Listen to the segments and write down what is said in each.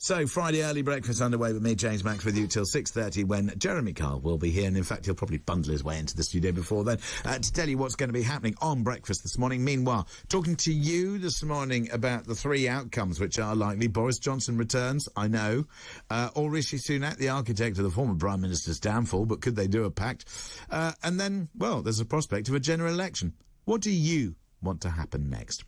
So, Friday early breakfast underway with me, James Max, with you till 6:30 when Jeremy Carl will be here. And in fact, he'll probably bundle his way into the studio before then to tell you what's going to be happening on breakfast this morning. Meanwhile, talking to you this morning about the three outcomes which are likely. Boris Johnson returns, I know. Or Rishi Sunak, the architect of the former Prime Minister's downfall, but could they do a pact? And then, well, there's a prospect of a general election. What do you want to happen next?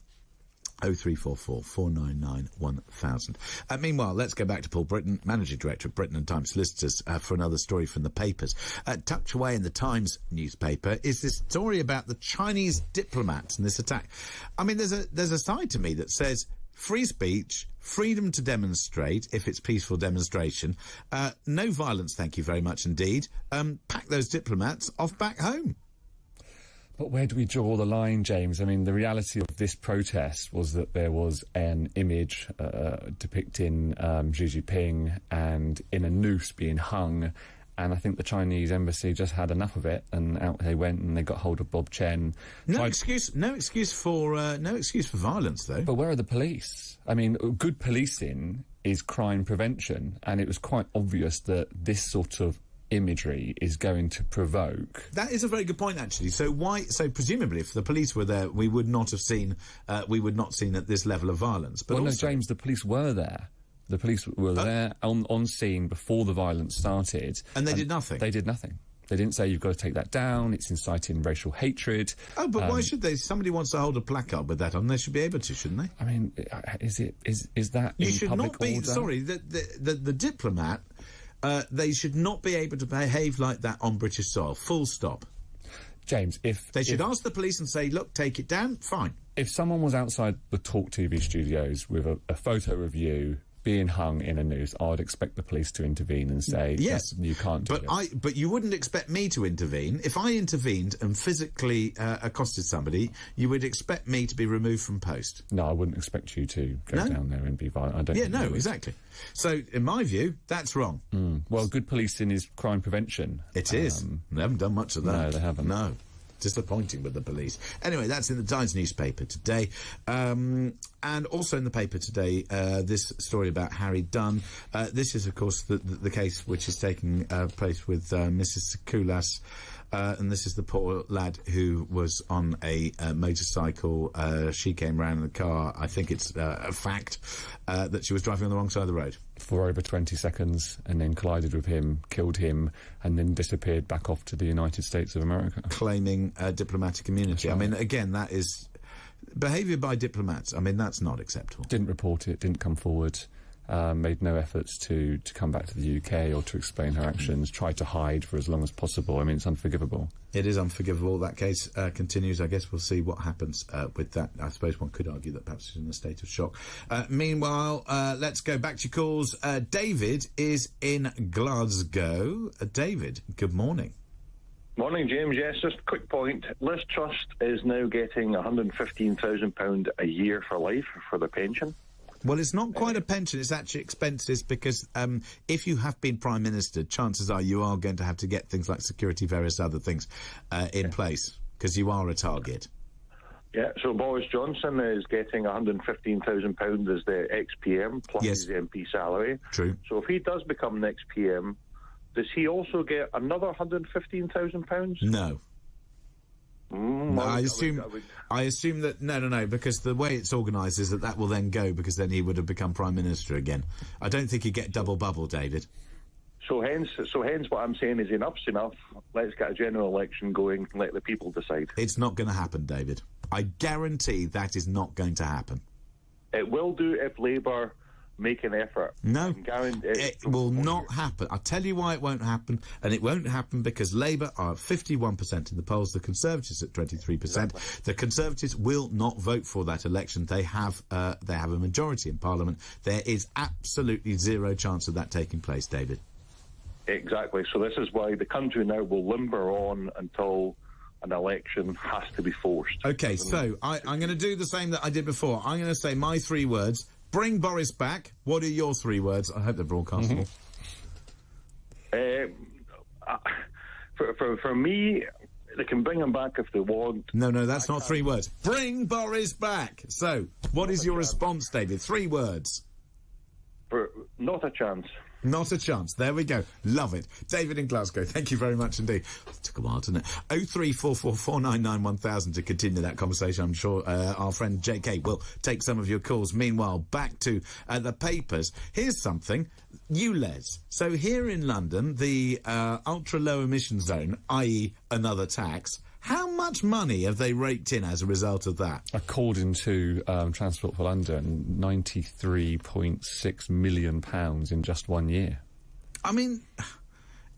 0344 499 1000. Meanwhile, let's go back to Paul Britton, Managing Director of Britton and Time Solicitors, for another story from the papers. Tucked away in the Times newspaper is this story about the Chinese diplomats and this attack. I mean, there's a side to me that says free speech, freedom to demonstrate, if it's peaceful demonstration, no violence, thank you very much indeed. Pack those diplomats off back home. But where do we draw the line, James? I mean, the reality of this protest was that there was an image depicting Xi Jinping and in a noose being hung, and I think the Chinese embassy just had enough of it, and out they went and they got hold of Bob Chen. No excuse for violence, though. But where are the police? I mean, good policing is crime prevention, and it was quite obvious that this sort of imagery is going to provoke. That is a very good point, actually. So presumably, if the police were there, we would not have seen at this level of violence. But well, no, James, the police were there. The police were there on scene before the violence started. And they did nothing? They did nothing. They didn't say, you've got to take that down, it's inciting racial hatred. Oh, but why should they? Somebody wants to hold a placard with that on, they should be able to, shouldn't they? I mean, is that you in should public not be, order? sorry, the diplomat, they should not be able to behave like that on British soil, full stop. James, if they should ask the police and say, look, take it down, fine. If someone was outside the Talk TV studios with a photo of you being hung in a noose, I would expect the police to intervene and say, yes, you can't do this. But you wouldn't expect me to intervene. If I intervened and physically accosted somebody, you would expect me to be removed from post. No, I wouldn't expect you to go down there and be violent. I don't think you would. Exactly. So, in my view, that's wrong. Well, good policing is crime prevention. It is. They haven't done much of that. No, they haven't. No. Disappointing with the police. Anyway, that's in the Times newspaper today. And also in the paper today, this story about Harry Dunn. This is, of course, the case which is taking place with Mrs. Sakulas. And this is the poor lad who was on a motorcycle. She came round in the car. I think it's a fact that she was driving on the wrong side of the road. For over 20 seconds, and then collided with him, killed him, and then disappeared back off to the United States of America. Claiming diplomatic immunity. Right. I mean, again, that is behaviour by diplomats. I mean, that's not acceptable. Didn't report it, didn't come forward. Made no efforts to come back to the UK or to explain her actions, tried to hide for as long as possible. I mean, it's unforgivable. It is unforgivable. That case continues. I guess we'll see what happens with that. I suppose one could argue that perhaps she's in a state of shock. Meanwhile, let's go back to your calls. David is in Glasgow. David, good morning. Morning, James. Yes, just a quick point. Liz Truss is now getting £115,000 a year for life for the pension. Well, it's not quite a pension, it's actually expenses because if you have been Prime Minister, chances are you are going to have to get things like security, various other things in place, because you are a target. Yeah, so Boris Johnson is getting £115,000 as the ex-PM, plus his MP salary. True. So if he does become next PM, does he also get another £115,000? No. No, I assume that no, because the way it's organised is that will then go, because then he would have become Prime Minister again. I don't think he'd get double bubble, David. So hence what I'm saying is enough's enough. Let's get a general election going and let the people decide. It's not going to happen, David. I guarantee that is not going to happen. It will do if Labour make an effort. No, it will not happen. I'll tell you why it won't happen, and it won't happen because Labour are at 51% in the polls, the Conservatives at 23%. Exactly. The Conservatives will not vote for that election. They have a majority in Parliament. There is absolutely zero chance of that taking place, David. Exactly. So this is why the country now will limber on until an election has to be forced. Okay, so I'm going to do the same that I did before. I'm going to say my 3 words. Bring Boris back. What are your 3 words? I hope they're broadcastable. For me, they can bring him back if they want. No, that's not 3 words. Bring Boris back. So, what is your response, David? 3 words. Not a chance. Not a chance. There we go. Love it. David in Glasgow, thank you very much indeed. It took a while, didn't it? 03444991000 to continue that conversation. I'm sure our friend JK will take some of your calls. Meanwhile, back to the papers. Here's something. You, Les. So here in London, the ultra-low emission zone, i.e. another tax, how much money have they raked in as a result of that? According to Transport for London, £93.6 million in just 1 year. I mean,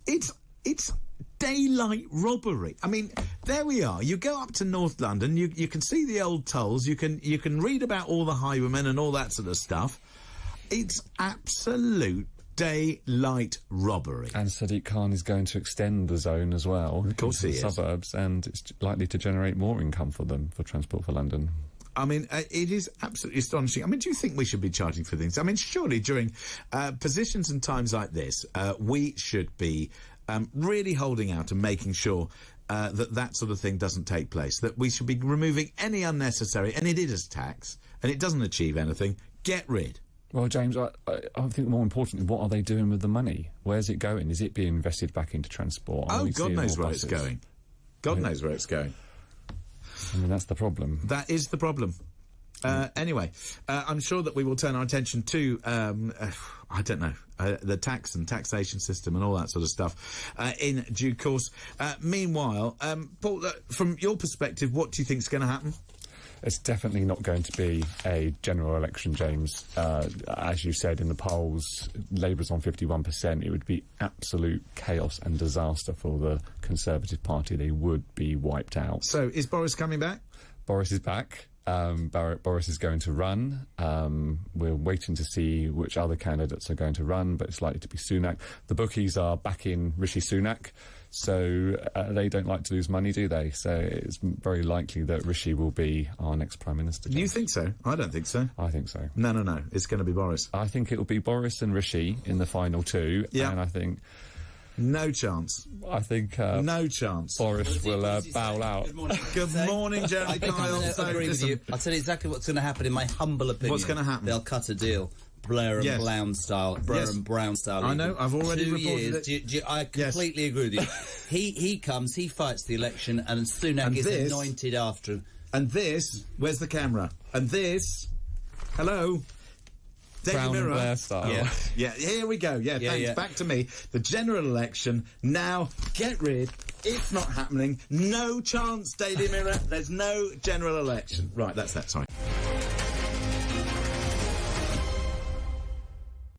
it's daylight robbery. I mean, there we are. You go up to North London, you can see the old tolls, you can read about all the highwaymen and all that sort of stuff. It's absolute daylight robbery. And Sadiq Khan is going to extend the zone as well. Of course he is. Suburbs, and it's likely to generate more income for them, for Transport for London. I mean, it is absolutely astonishing. I mean, do you think we should be charging for things? I mean, surely during positions and times like this, we should be really holding out and making sure that sort of thing doesn't take place, that we should be removing any unnecessary, and it is a tax, and it doesn't achieve anything, get rid. Well, James, I think more importantly, what are they doing with the money? Where's it going? Is it being invested back into transport? Oh, God knows where it's going. God knows where it's going. I mean, that's the problem. That is the problem. Anyway, I'm sure that we will turn our attention to, I don't know, the tax and taxation system and all that sort of stuff in due course. Meanwhile, Paul, from your perspective, what do you think is going to happen? It's definitely not going to be a general election, James. As you said in the polls, Labour's on 51%. It would be absolute chaos and disaster for the Conservative Party. They would be wiped out. So, is Boris coming back? Boris is back. Boris is going to run. We're waiting to see which other candidates are going to run, but it's likely to be Sunak. The bookies are backing Rishi Sunak, so they don't like to lose money, do they? So it's very likely that Rishi will be our next Prime Minister. You think so? I don't think so. I think so. No. It's going to be Boris. I think it will be Boris and Rishi in the final two, and I think... No chance. I think no chance. Boris will bow out. Good morning. Good morning, Jeremy Kyle. I agree with you. I'll tell you exactly what's going to happen, in my humble opinion. What's going to happen? They'll cut a deal. Blair and Brown style. Blair and Brown style. I know. I've already 2 reported years. it. I completely agree with you. He comes. He fights the election, and Sunak is anointed after him. And this. Where's the camera? And this. Hello. Brown and Blair style. Yeah, here we go. Yeah, thanks. Back to me. The general election. Now, get rid. It's not happening. No chance, Daily Mirror. There's no general election. Right, that's that. Sorry.